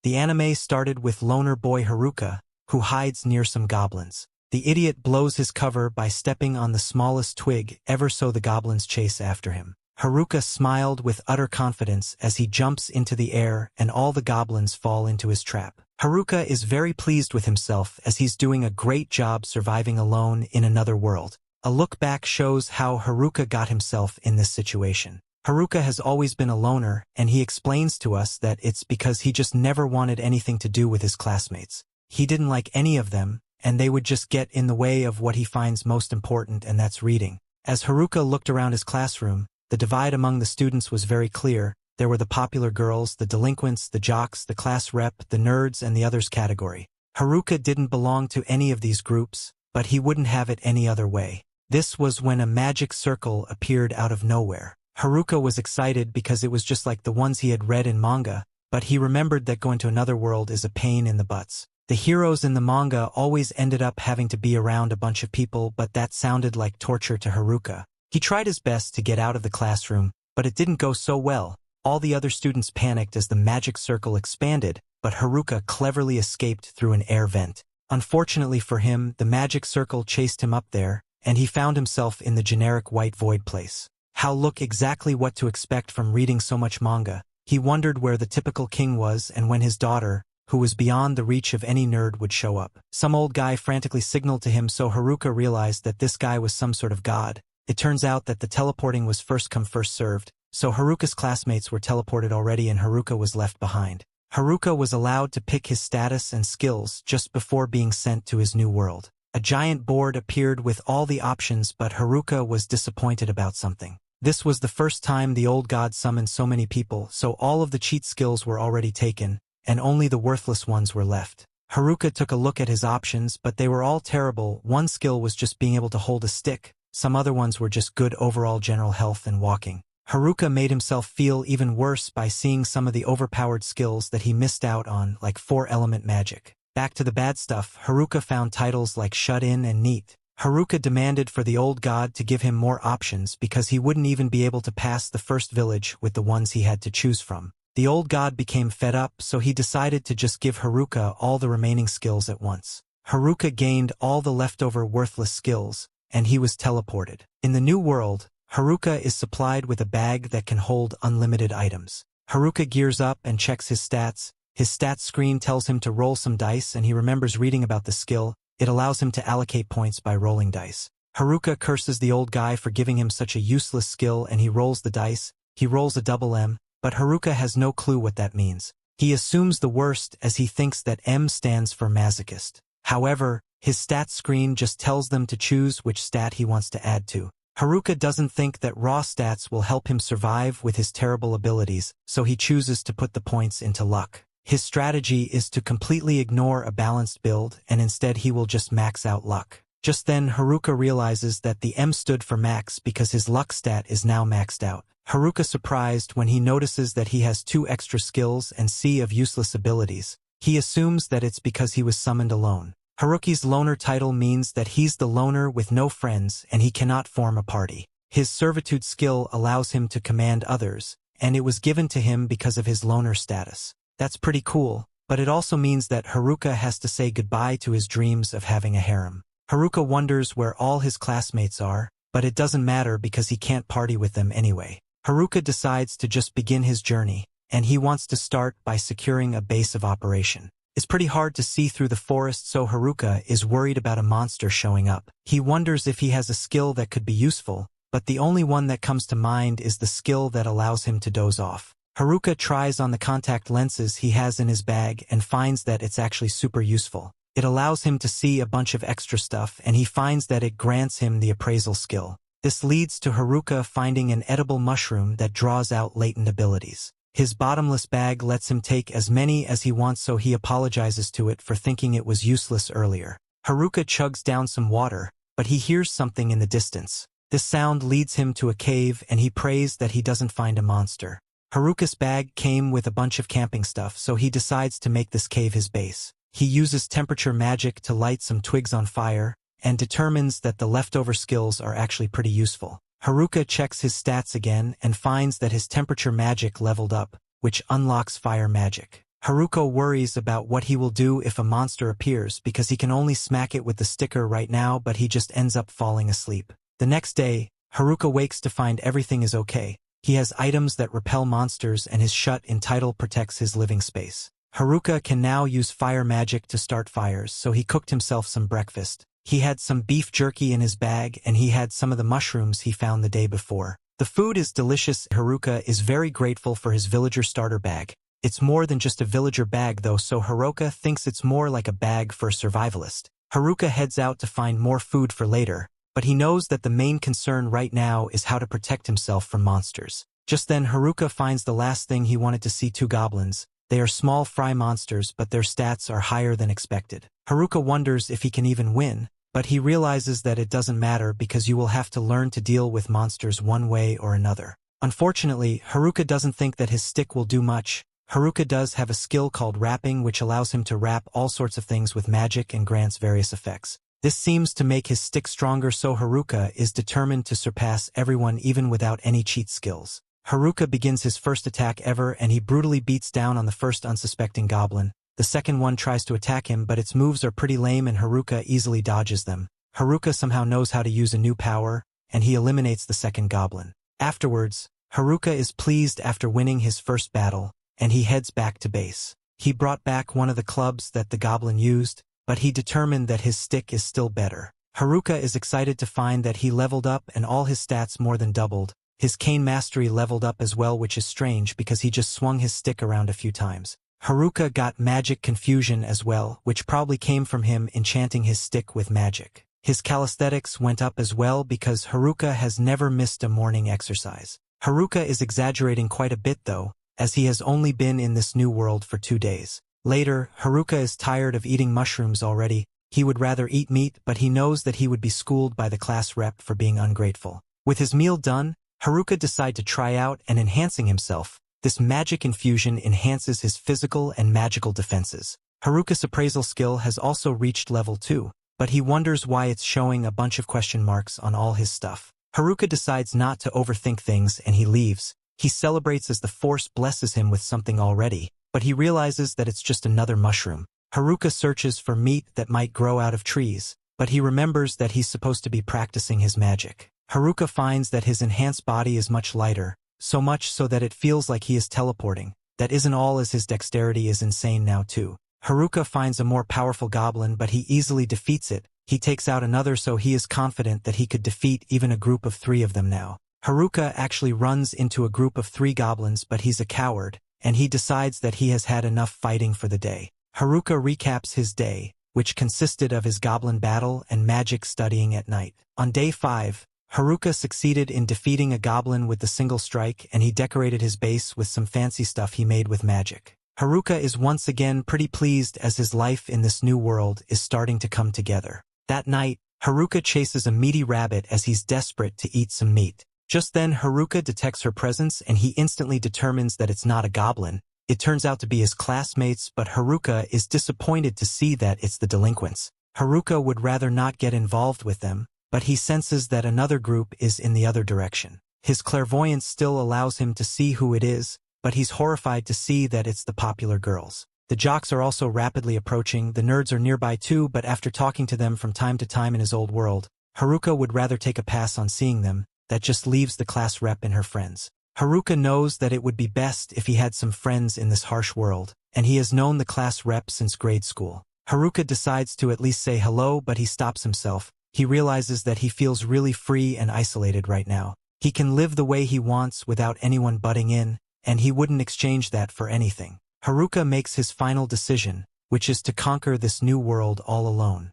The anime started with loner boy Haruka, who hides near some goblins. The idiot blows his cover by stepping on the smallest twig, ever so the goblins chase after him. Haruka smiled with utter confidence as he jumps into the air and all the goblins fall into his trap. Haruka is very pleased with himself as he's doing a great job surviving alone in another world. A look back shows how Haruka got himself in this situation. Haruka has always been a loner, and he explains to us that it's because he just never wanted anything to do with his classmates. He didn't like any of them, and they would just get in the way of what he finds most important, and that's reading. As Haruka looked around his classroom, the divide among the students was very clear. There were the popular girls, the delinquents, the jocks, the class rep, the nerds, and the others category. Haruka didn't belong to any of these groups, but he wouldn't have it any other way. This was when a magic circle appeared out of nowhere. Haruka was excited because it was just like the ones he had read in manga, but he remembered that going to another world is a pain in the butts. The heroes in the manga always ended up having to be around a bunch of people, but that sounded like torture to Haruka. He tried his best to get out of the classroom, but it didn't go so well. All the other students panicked as the magic circle expanded, but Haruka cleverly escaped through an air vent. Unfortunately for him, the magic circle chased him up there, and he found himself in the generic white void place. How look exactly what to expect from reading so much manga. He wondered where the typical king was and when his daughter, who was beyond the reach of any nerd, would show up. Some old guy frantically signaled to him, so Haruka realized that this guy was some sort of god. It turns out that the teleporting was first come first served, so Haruka's classmates were teleported already and Haruka was left behind. Haruka was allowed to pick his status and skills just before being sent to his new world. A giant board appeared with all the options, but Haruka was disappointed about something. This was the first time the old god summoned so many people, so all of the cheat skills were already taken, and only the worthless ones were left. Haruka took a look at his options, but they were all terrible. One skill was just being able to hold a stick. Some other ones were just good overall general health and walking. Haruka made himself feel even worse by seeing some of the overpowered skills that he missed out on, like 4-element magic. Back to the bad stuff, Haruka found titles like Shut In and Neat. Haruka demanded for the old god to give him more options because he wouldn't even be able to pass the first village with the ones he had to choose from. The old god became fed up, so he decided to just give Haruka all the remaining skills at once. Haruka gained all the leftover worthless skills, and he was teleported. In the new world, Haruka is supplied with a bag that can hold unlimited items. Haruka gears up and checks his stats. His stats screen tells him to roll some dice, and he remembers reading about the skill. It allows him to allocate points by rolling dice. Haruka curses the old guy for giving him such a useless skill, and he rolls the dice. He rolls a double M, but Haruka has no clue what that means. He assumes the worst as he thinks that M stands for masochist. However, his stats screen just tells them to choose which stat he wants to add to. Haruka doesn't think that raw stats will help him survive with his terrible abilities, so he chooses to put the points into luck. His strategy is to completely ignore a balanced build, and instead he will just max out luck. Just then, Haruka realizes that the M stood for max because his luck stat is now maxed out. Haruka surprised when he notices that he has 2 extra skills and C of useless abilities. He assumes that it's because he was summoned alone. Haruki's loner title means that he's the loner with no friends and he cannot form a party. His servitude skill allows him to command others, and it was given to him because of his loner status. That's pretty cool, but it also means that Haruka has to say goodbye to his dreams of having a harem. Haruka wonders where all his classmates are, but it doesn't matter because he can't party with them anyway. Haruka decides to just begin his journey, and he wants to start by securing a base of operation. It's pretty hard to see through the forest, so Haruka is worried about a monster showing up. He wonders if he has a skill that could be useful, but the only one that comes to mind is the skill that allows him to doze off. Haruka tries on the contact lenses he has in his bag and finds that it's actually super useful. It allows him to see a bunch of extra stuff, and he finds that it grants him the appraisal skill. This leads to Haruka finding an edible mushroom that draws out latent abilities. His bottomless bag lets him take as many as he wants, so he apologizes to it for thinking it was useless earlier. Haruka chugs down some water, but he hears something in the distance. This sound leads him to a cave, and he prays that he doesn't find a monster. Haruka's bag came with a bunch of camping stuff, so he decides to make this cave his base. He uses temperature magic to light some twigs on fire, and determines that the leftover skills are actually pretty useful. Haruka checks his stats again and finds that his temperature magic leveled up, which unlocks fire magic. Haruka worries about what he will do if a monster appears because he can only smack it with the sticker right now, but he just ends up falling asleep. The next day, Haruka wakes to find everything is okay. He has items that repel monsters and his shut-in title protects his living space. Haruka can now use fire magic to start fires, so he cooked himself some breakfast. He had some beef jerky in his bag and he had some of the mushrooms he found the day before. The food is delicious. Haruka is very grateful for his villager starter bag. It's more than just a villager bag though, so Haruka thinks it's more like a bag for a survivalist. Haruka heads out to find more food for later, but he knows that the main concern right now is how to protect himself from monsters. Just then Haruka finds the last thing he wanted to see: two goblins. They are small fry monsters, but their stats are higher than expected. Haruka wonders if he can even win, but he realizes that it doesn't matter because you will have to learn to deal with monsters one way or another. Unfortunately, Haruka doesn't think that his stick will do much. Haruka does have a skill called wrapping, which allows him to wrap all sorts of things with magic and grants various effects. This seems to make his stick stronger, so Haruka is determined to surpass everyone even without any cheat skills. Haruka begins his first attack ever and he brutally beats down on the first unsuspecting goblin. The second one tries to attack him, but its moves are pretty lame and Haruka easily dodges them. Haruka somehow knows how to use a new power, and he eliminates the second goblin. Afterwards, Haruka is pleased after winning his first battle, and he heads back to base. He brought back one of the clubs that the goblin used, but he determined that his stick is still better. Haruka is excited to find that he leveled up and all his stats more than doubled. His cane mastery leveled up as well, which is strange because he just swung his stick around a few times. Haruka got magic confusion as well, which probably came from him enchanting his stick with magic. His calisthenics went up as well because Haruka has never missed a morning exercise. Haruka is exaggerating quite a bit though, as he has only been in this new world for 2 days. Later, Haruka is tired of eating mushrooms already. He would rather eat meat, but he knows that he would be schooled by the class rep for being ungrateful. With his meal done, Haruka decides to try out and enhancing himself. This magic infusion enhances his physical and magical defenses. Haruka's appraisal skill has also reached level 2, but he wonders why it's showing a bunch of question marks on all his stuff. Haruka decides not to overthink things and he leaves. He celebrates as the force blesses him with something already, but he realizes that it's just another mushroom. Haruka searches for meat that might grow out of trees, but he remembers that he's supposed to be practicing his magic. Haruka finds that his enhanced body is much lighter, so much so that it feels like he is teleporting. That isn't all, as his dexterity is insane now too. Haruka finds a more powerful goblin, but he easily defeats it. He takes out another, so he is confident that he could defeat even a group of 3 of them now. Haruka actually runs into a group of 3 goblins, but he's a coward, and he decides that he has had enough fighting for the day. Haruka recaps his day, which consisted of his goblin battle and magic studying at night. On day 5, Haruka succeeded in defeating a goblin with the single strike, and he decorated his base with some fancy stuff he made with magic. Haruka is once again pretty pleased as his life in this new world is starting to come together. That night, Haruka chases a meaty rabbit as he's desperate to eat some meat. Just then Haruka detects her presence and he instantly determines that it's not a goblin. It turns out to be his classmates, but Haruka is disappointed to see that it's the delinquents. Haruka would rather not get involved with them, but he senses that another group is in the other direction. His clairvoyance still allows him to see who it is, but he's horrified to see that it's the popular girls. The jocks are also rapidly approaching. The nerds are nearby too, but after talking to them from time to time in his old world, Haruka would rather take a pass on seeing them. That just leaves the class rep and her friends. Haruka knows that it would be best if he had some friends in this harsh world, and he has known the class rep since grade school. Haruka decides to at least say hello, but he stops himself. He realizes that he feels really free and isolated right now. He can live the way he wants without anyone butting in, and he wouldn't exchange that for anything. Haruka makes his final decision, which is to conquer this new world all alone.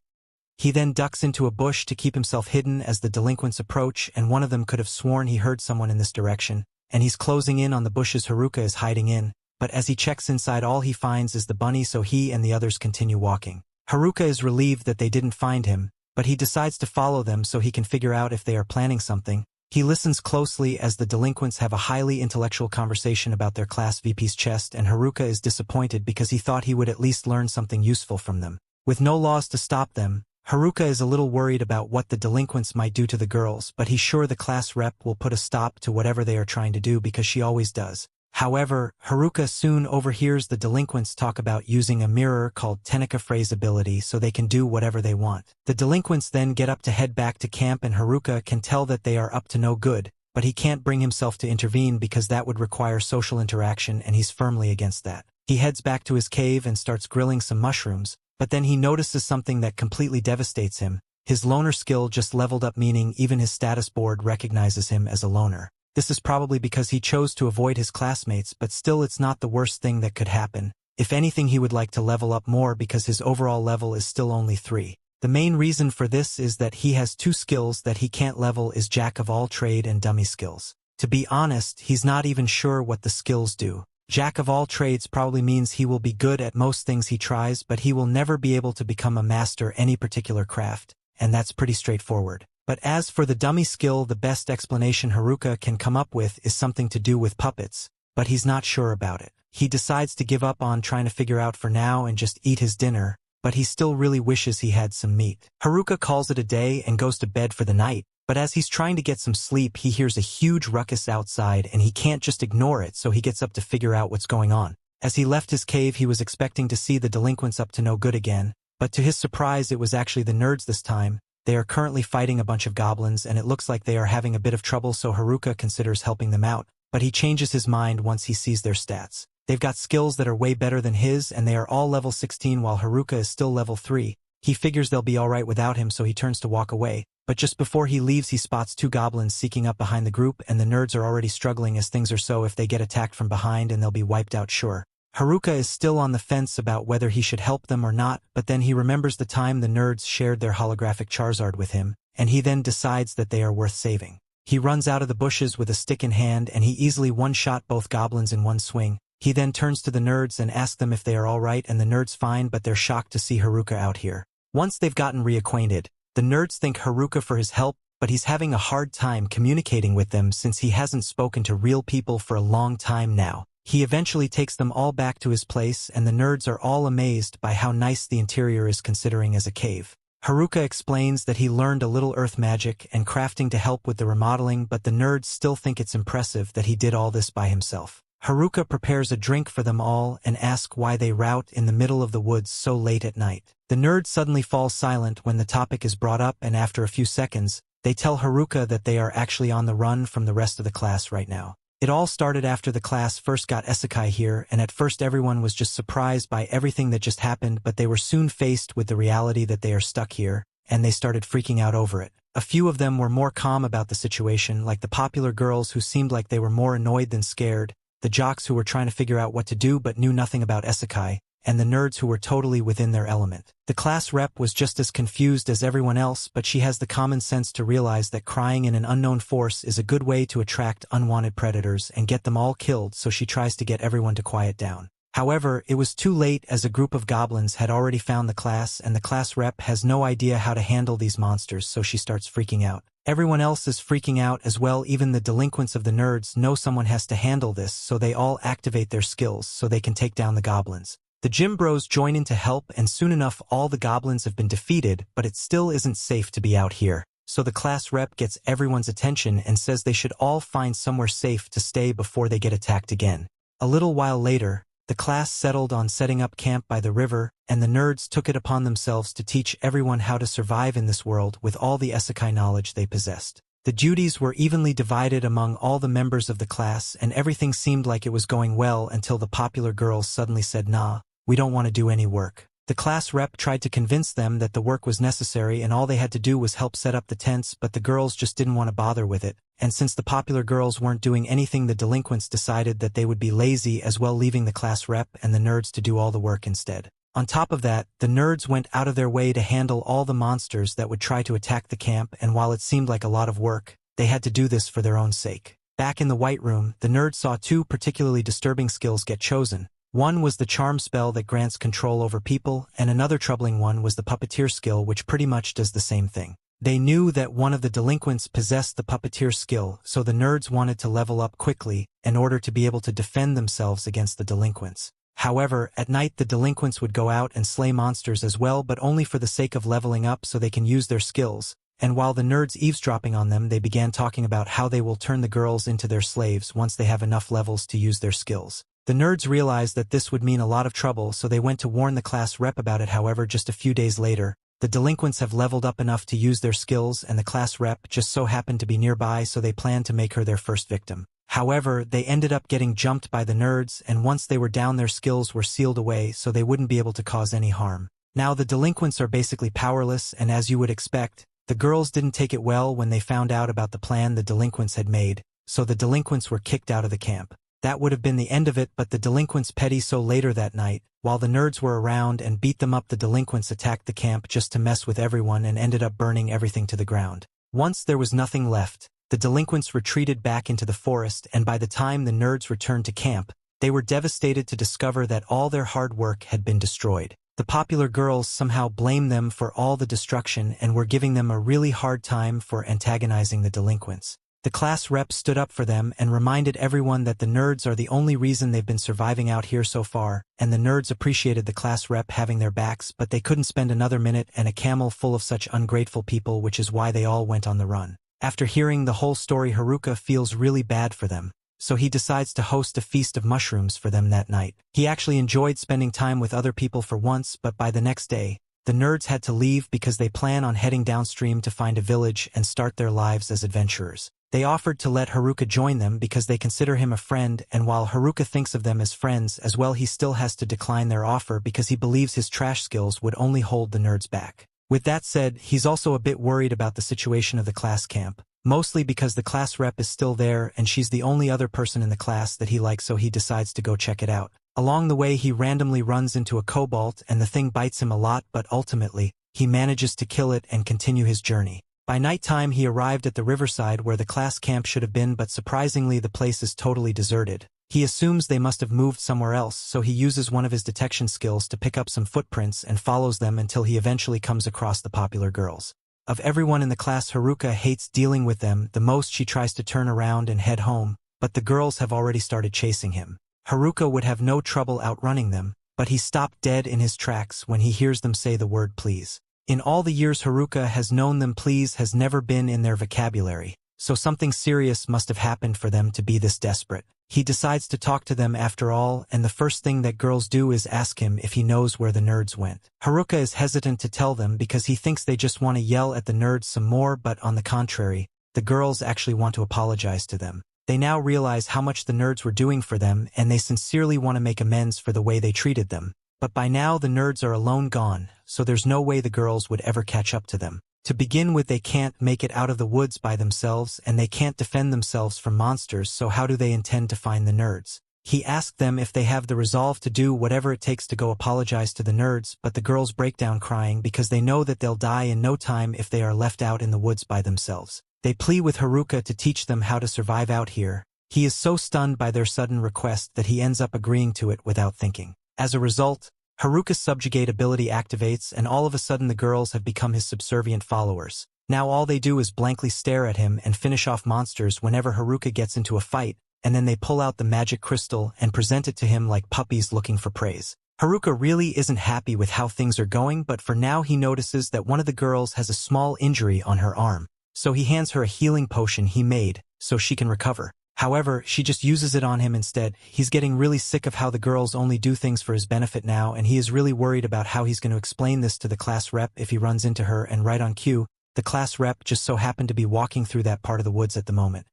He then ducks into a bush to keep himself hidden as the delinquents approach, and one of them could have sworn he heard someone in this direction, and he's closing in on the bushes Haruka is hiding in, but as he checks inside all he finds is the bunny, so he and the others continue walking. Haruka is relieved that they didn't find him, but he decides to follow them so he can figure out if they are planning something. He listens closely as the delinquents have a highly intellectual conversation about their class VP's chest, and Haruka is disappointed because he thought he would at least learn something useful from them. With no laws to stop them, Haruka is a little worried about what the delinquents might do to the girls, but he's sure the class rep will put a stop to whatever they are trying to do because she always does. However, Haruka soon overhears the delinquents talk about using a mirror called Tenica phrase ability so they can do whatever they want. The delinquents then get up to head back to camp and Haruka can tell that they are up to no good, but he can't bring himself to intervene because that would require social interaction and he's firmly against that. He heads back to his cave and starts grilling some mushrooms, but then he notices something that completely devastates him. His loner skill just leveled up, meaning even his status board recognizes him as a loner. This is probably because he chose to avoid his classmates, but still it's not the worst thing that could happen. If anything, he would like to level up more because his overall level is still only 3. The main reason for this is that he has 2 skills that he can't level is Jack of all trade and dummy skills. To be honest, he's not even sure what the skills do. Jack of all trades probably means he will be good at most things he tries, but he will never be able to become a master any particular craft, and that's pretty straightforward. But as for the dummy skill, the best explanation Haruka can come up with is something to do with puppets, but he's not sure about it. He decides to give up on trying to figure out for now and just eat his dinner, but he still really wishes he had some meat. Haruka calls it a day and goes to bed for the night, but as he's trying to get some sleep, he hears a huge ruckus outside and he can't just ignore it, so he gets up to figure out what's going on. As he left his cave, he was expecting to see the delinquents up to no good again, but to his surprise, it was actually the nerds this time. They are currently fighting a bunch of goblins and it looks like they are having a bit of trouble, so Haruka considers helping them out, but he changes his mind once he sees their stats. They've got skills that are way better than his and they are all level 16 while Haruka is still level 3. He figures they'll be alright without him, so he turns to walk away, but just before he leaves he spots 2 goblins sneaking up behind the group and the nerds are already struggling as things are so if they get attacked from behind and they'll be wiped out sure. Haruka is still on the fence about whether he should help them or not, but then he remembers the time the nerds shared their holographic Charizard with him, and he then decides that they are worth saving. He runs out of the bushes with a stick in hand and he easily one-shot both goblins in one swing. He then turns to the nerds and asks them if they are alright, and the nerds fine, but they're shocked to see Haruka out here. Once they've gotten reacquainted, the nerds thank Haruka for his help, but he's having a hard time communicating with them since he hasn't spoken to real people for a long time now. He eventually takes them all back to his place and the nerds are all amazed by how nice the interior is considering as a cave. Haruka explains that he learned a little earth magic and crafting to help with the remodeling, but the nerds still think it's impressive that he did all this by himself. Haruka prepares a drink for them all and asks why they route in the middle of the woods so late at night. The nerds suddenly fall silent when the topic is brought up, and after a few seconds, they tell Haruka that they are actually on the run from the rest of the class right now. It all started after the class first got isekai here, and at first everyone was just surprised by everything that just happened, but they were soon faced with the reality that they are stuck here, and they started freaking out over it. A few of them were more calm about the situation, like the popular girls who seemed like they were more annoyed than scared, the jocks who were trying to figure out what to do but knew nothing about isekai, and the nerds who were totally within their element. The class rep was just as confused as everyone else, but she has the common sense to realize that crying in an unknown force is a good way to attract unwanted predators and get them all killed, so she tries to get everyone to quiet down. However, it was too late as a group of goblins had already found the class and the class rep has no idea how to handle these monsters, so she starts freaking out. Everyone else is freaking out as well, even the delinquents of the nerds know someone has to handle this, so they all activate their skills so they can take down the goblins. The gym bros join in to help and soon enough all the goblins have been defeated, but it still isn't safe to be out here. So the class rep gets everyone's attention and says they should all find somewhere safe to stay before they get attacked again. A little while later, the class settled on setting up camp by the river, and the nerds took it upon themselves to teach everyone how to survive in this world with all the isekai knowledge they possessed. The duties were evenly divided among all the members of the class and everything seemed like it was going well until the popular girls suddenly said, "Nah, we don't want to do any work." The class rep tried to convince them that the work was necessary and all they had to do was help set up the tents, but the girls just didn't want to bother with it, and since the popular girls weren't doing anything, the delinquents decided that they would be lazy as well, leaving the class rep and the nerds to do all the work instead. On top of that, the nerds went out of their way to handle all the monsters that would try to attack the camp, and while it seemed like a lot of work, they had to do this for their own sake. Back in the White Room, the nerds saw 2 particularly disturbing skills get chosen. One was the charm spell that grants control over people, and another troubling one was the puppeteer skill, which pretty much does the same thing. They knew that one of the delinquents possessed the puppeteer skill, so the nerds wanted to level up quickly in order to be able to defend themselves against the delinquents. However, at night the delinquents would go out and slay monsters as well, but only for the sake of leveling up so they can use their skills, and while the nerds eavesdropping on them, they began talking about how they will turn the girls into their slaves once they have enough levels to use their skills. The nerds realized that this would mean a lot of trouble, so they went to warn the class rep about it. However, just a few days later, the delinquents have leveled up enough to use their skills, and the class rep just so happened to be nearby, so they planned to make her their first victim. However, they ended up getting jumped by the nerds, and once they were down, their skills were sealed away so they wouldn't be able to cause any harm. Now the delinquents are basically powerless, and as you would expect, the girls didn't take it well when they found out about the plan the delinquents had made, so the delinquents were kicked out of the camp. That would have been the end of it, but the delinquents petty, so later that night, while the nerds were around and beat them up, the delinquents attacked the camp just to mess with everyone and ended up burning everything to the ground. Once there was nothing left, the delinquents retreated back into the forest, and by the time the nerds returned to camp, they were devastated to discover that all their hard work had been destroyed. The popular girls somehow blamed them for all the destruction and were giving them a really hard time for antagonizing the delinquents. The class rep stood up for them and reminded everyone that the nerds are the only reason they've been surviving out here so far, and the nerds appreciated the class rep having their backs, but they couldn't spend another minute and a camel full of such ungrateful people, which is why they all went on the run. After hearing the whole story, Haruka feels really bad for them, so he decides to host a feast of mushrooms for them that night. He actually enjoyed spending time with other people for once, but by the next day, the nerds had to leave because they plan on heading downstream to find a village and start their lives as adventurers. They offered to let Haruka join them because they consider him a friend, and while Haruka thinks of them as friends as well, he still has to decline their offer because he believes his trash skills would only hold the nerds back. With that said, he's also a bit worried about the situation of the class camp, mostly because the class rep is still there and she's the only other person in the class that he likes, so he decides to go check it out. Along the way, he randomly runs into a cobalt and the thing bites him a lot, but ultimately, he manages to kill it and continue his journey. By nighttime, he arrived at the riverside where the class camp should have been, but surprisingly the place is totally deserted. He assumes they must have moved somewhere else, so he uses one of his detection skills to pick up some footprints and follows them until he eventually comes across the popular girls. Of everyone in the class, Haruka hates dealing with them the most. She tries to turn around and head home, but the girls have already started chasing him. Haruka would have no trouble outrunning them, but he stopped dead in his tracks when he hears them say the word please. In all the years Haruka has known them, please has never been in their vocabulary, so something serious must have happened for them to be this desperate. He decides to talk to them after all, and the first thing that girls do is ask him if he knows where the nerds went. Haruka is hesitant to tell them because he thinks they just want to yell at the nerds some more, but on the contrary, the girls actually want to apologize to them. They now realize how much the nerds were doing for them, and they sincerely want to make amends for the way they treated them. But by now the nerds are alone gone, so there's no way the girls would ever catch up to them. To begin with, they can't make it out of the woods by themselves, and they can't defend themselves from monsters, so how do they intend to find the nerds? He asked them if they have the resolve to do whatever it takes to go apologize to the nerds, but the girls break down crying because they know that they'll die in no time if they are left out in the woods by themselves. They plead with Haruka to teach them how to survive out here. He is so stunned by their sudden request that he ends up agreeing to it without thinking. As a result, Haruka's subjugate ability activates, and all of a sudden the girls have become his subservient followers. Now all they do is blankly stare at him and finish off monsters whenever Haruka gets into a fight, and then they pull out the magic crystal and present it to him like puppies looking for praise. Haruka really isn't happy with how things are going, but for now he notices that one of the girls has a small injury on her arm, so he hands her a healing potion he made so she can recover. However, she just uses it on him instead. He's getting really sick of how the girls only do things for his benefit now, and he is really worried about how he's going to explain this to the class rep if he runs into her, and right on cue, the class rep just so happened to be walking through that part of the woods at the moment.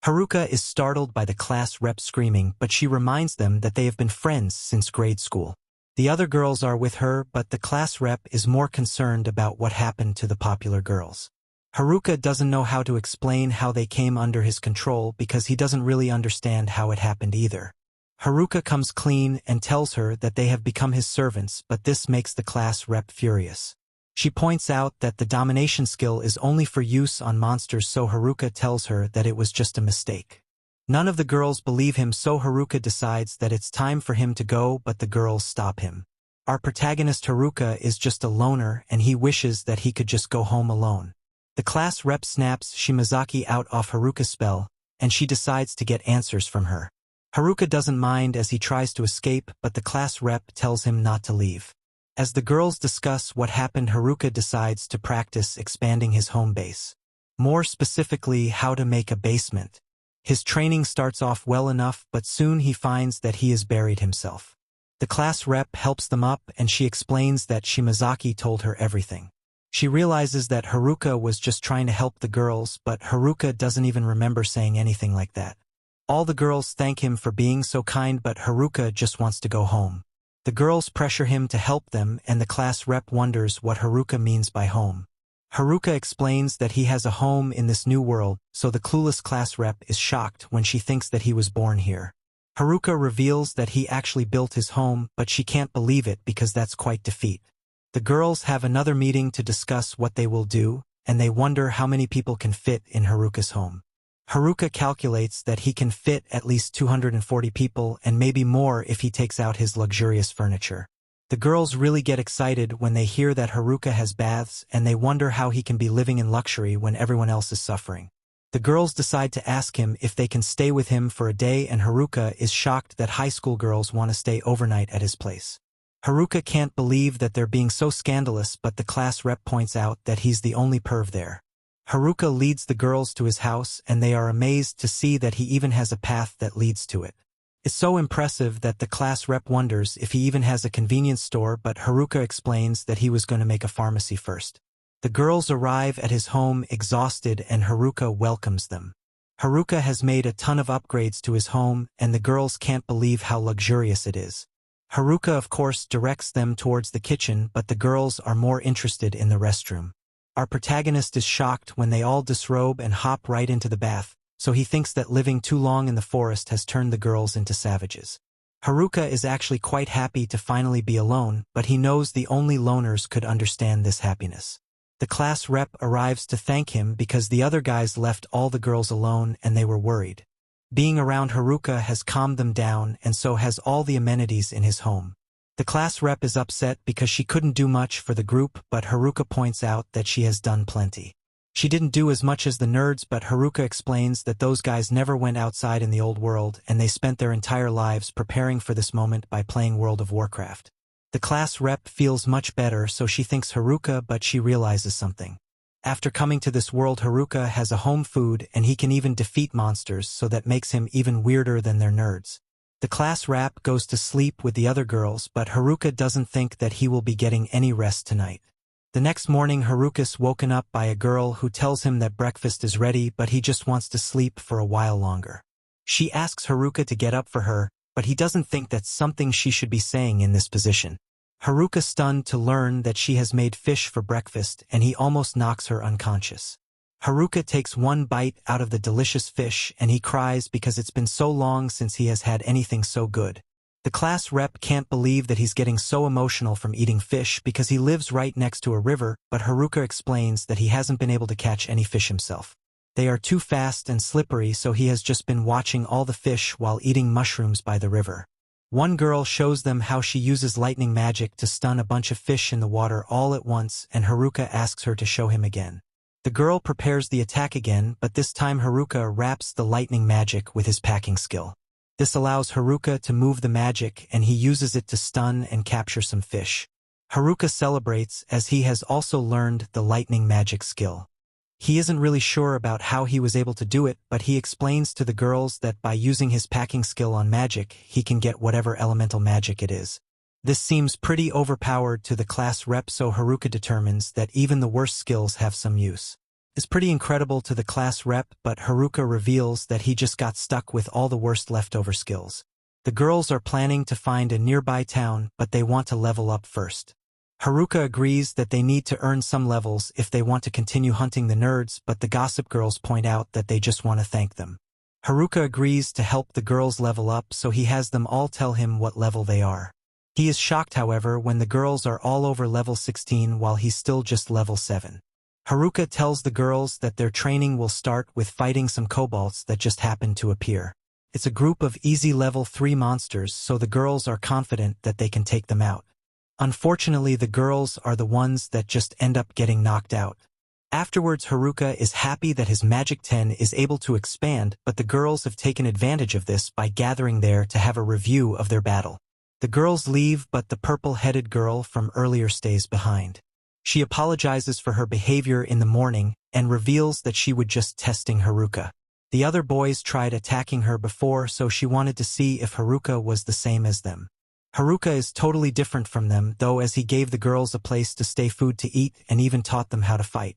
Haruka is startled by the class rep screaming, but she reminds them that they have been friends since grade school. The other girls are with her, but the class rep is more concerned about what happened to the popular girls. Haruka doesn't know how to explain how they came under his control because he doesn't really understand how it happened either. Haruka comes clean and tells her that they have become his servants, but this makes the class rep furious. She points out that the domination skill is only for use on monsters, so Haruka tells her that it was just a mistake. None of the girls believe him, so Haruka decides that it's time for him to go, but the girls stop him. Our protagonist Haruka is just a loner, and he wishes that he could just go home alone. The class rep snaps Shimazaki out off Haruka's spell, and she decides to get answers from her. Haruka doesn't mind as he tries to escape, but the class rep tells him not to leave. As the girls discuss what happened, Haruka decides to practice expanding his home base. More specifically, how to make a basement. His training starts off well enough, but soon he finds that he has buried himself. The class rep helps them up and she explains that Shimazaki told her everything. She realizes that Haruka was just trying to help the girls, but Haruka doesn't even remember saying anything like that. All the girls thank him for being so kind, but Haruka just wants to go home. The girls pressure him to help them, and the class rep wonders what Haruka means by home. Haruka explains that he has a home in this new world, so the clueless class rep is shocked when she thinks that he was born here. Haruka reveals that he actually built his home, but she can't believe it because that's quite defeat. The girls have another meeting to discuss what they will do, and they wonder how many people can fit in Haruka's home. Haruka calculates that he can fit at least 240 people and maybe more if he takes out his luxurious furniture. The girls really get excited when they hear that Haruka has baths, and they wonder how he can be living in luxury when everyone else is suffering. The girls decide to ask him if they can stay with him for a day, and Haruka is shocked that high school girls want to stay overnight at his place. Haruka can't believe that they're being so scandalous, but the class rep points out that he's the only perv there. Haruka leads the girls to his house, and they are amazed to see that he even has a path that leads to it. It's so impressive that the class rep wonders if he even has a convenience store, but Haruka explains that he was going to make a pharmacy first. The girls arrive at his home exhausted, and Haruka welcomes them. Haruka has made a ton of upgrades to his home, and the girls can't believe how luxurious it is. Haruka, of course, directs them towards the kitchen, but the girls are more interested in the restroom. Our protagonist is shocked when they all disrobe and hop right into the bath, so he thinks that living too long in the forest has turned the girls into savages. Haruka is actually quite happy to finally be alone, but he knows the only loners could understand this happiness. The class rep arrives to thank him because the other guys left all the girls alone and they were worried. Being around Haruka has calmed them down, and so has all the amenities in his home. The class rep is upset because she couldn't do much for the group, but Haruka points out that she has done plenty. She didn't do as much as the nerds, but Haruka explains that those guys never went outside in the old world and they spent their entire lives preparing for this moment by playing World of Warcraft. The class rep feels much better, so she thanks Haruka, but she realizes something. After coming to this world, Haruka has a home food and he can even defeat monsters, so that makes him even weirder than their nerds. The class rep goes to sleep with the other girls, but Haruka doesn't think that he will be getting any rest tonight. The next morning, Haruka's woken up by a girl who tells him that breakfast is ready, but he just wants to sleep for a while longer. She asks Haruka to get up for her, but he doesn't think that's something she should be saying in this position. Haruka's stunned to learn that she has made fish for breakfast, and he almost knocks her unconscious. Haruka takes one bite out of the delicious fish and he cries because it's been so long since he has had anything so good. The class rep can't believe that he's getting so emotional from eating fish because he lives right next to a river, but Haruka explains that he hasn't been able to catch any fish himself. They are too fast and slippery, so he has just been watching all the fish while eating mushrooms by the river. One girl shows them how she uses lightning magic to stun a bunch of fish in the water all at once, and Haruka asks her to show him again. The girl prepares the attack again, but this time Haruka wraps the lightning magic with his packing skill. This allows Haruka to move the magic, and he uses it to stun and capture some fish. Haruka celebrates as he has also learned the lightning magic skill. He isn't really sure about how he was able to do it, but he explains to the girls that by using his packing skill on magic, he can get whatever elemental magic it is. This seems pretty overpowered to the class rep, so Haruka determines that even the worst skills have some use. It's pretty incredible to the class rep, but Haruka reveals that he just got stuck with all the worst leftover skills. The girls are planning to find a nearby town, but they want to level up first. Haruka agrees that they need to earn some levels if they want to continue hunting the nerds, but the gossip girls point out that they just want to thank them. Haruka agrees to help the girls level up, so he has them all tell him what level they are. He is shocked, however, when the girls are all over level 16 while he's still just level 7. Haruka tells the girls that their training will start with fighting some kobolds that just happen to appear. It's a group of easy level 3 monsters, so the girls are confident that they can take them out. Unfortunately, the girls are the ones that just end up getting knocked out. Afterwards, Haruka is happy that his Magic 10 is able to expand, but the girls have taken advantage of this by gathering there to have a review of their battle. The girls leave, but the purple-headed girl from earlier stays behind. She apologizes for her behavior in the morning and reveals that she was just testing Haruka. The other boys tried attacking her before, so she wanted to see if Haruka was the same as them. Haruka is totally different from them, though, as he gave the girls a place to stay, food to eat, and even taught them how to fight.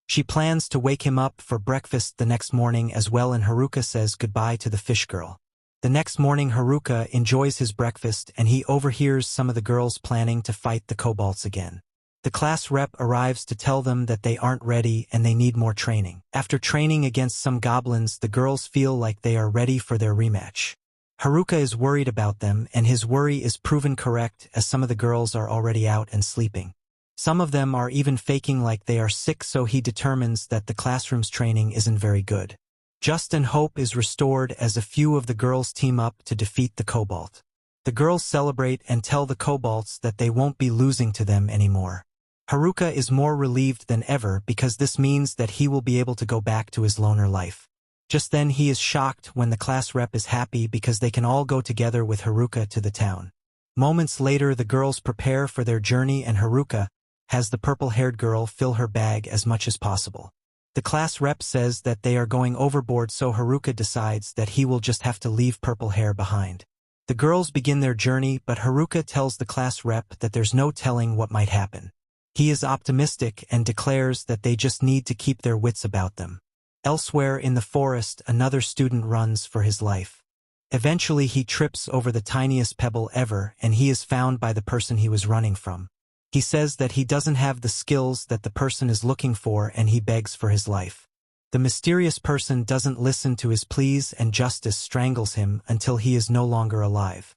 She plans to wake him up for breakfast the next morning as well, and Haruka says goodbye to the fish girl. The next morning, Haruka enjoys his breakfast and he overhears some of the girls planning to fight the kobolds again. The class rep arrives to tell them that they aren't ready and they need more training. After training against some goblins, the girls feel like they are ready for their rematch. Haruka is worried about them, and his worry is proven correct as some of the girls are already out and sleeping. Some of them are even faking like they are sick, so he determines that the classroom's training isn't very good. Just and hope is restored as a few of the girls team up to defeat the kobold. The girls celebrate and tell the kobolds that they won't be losing to them anymore. Haruka is more relieved than ever because this means that he will be able to go back to his loner life. Just then he is shocked when the class rep is happy because they can all go together with Haruka to the town. Moments later, the girls prepare for their journey and Haruka has the purple-haired girl fill her bag as much as possible. The class rep says that they are going overboard, so Haruka decides that he will just have to leave purple hair behind. The girls begin their journey, but Haruka tells the class rep that there's no telling what might happen. He is optimistic and declares that they just need to keep their wits about them. Elsewhere in the forest, another student runs for his life. Eventually he trips over the tiniest pebble ever, and he is found by the person he was running from. He says that he doesn't have the skills that the person is looking for, and he begs for his life. The mysterious person doesn't listen to his pleas, and justice strangles him until he is no longer alive.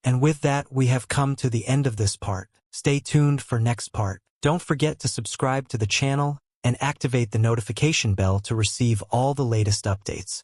And with that, we have come to the end of this part. Stay tuned for next part. Don't forget to subscribe to the channel and activate the notification bell to receive all the latest updates.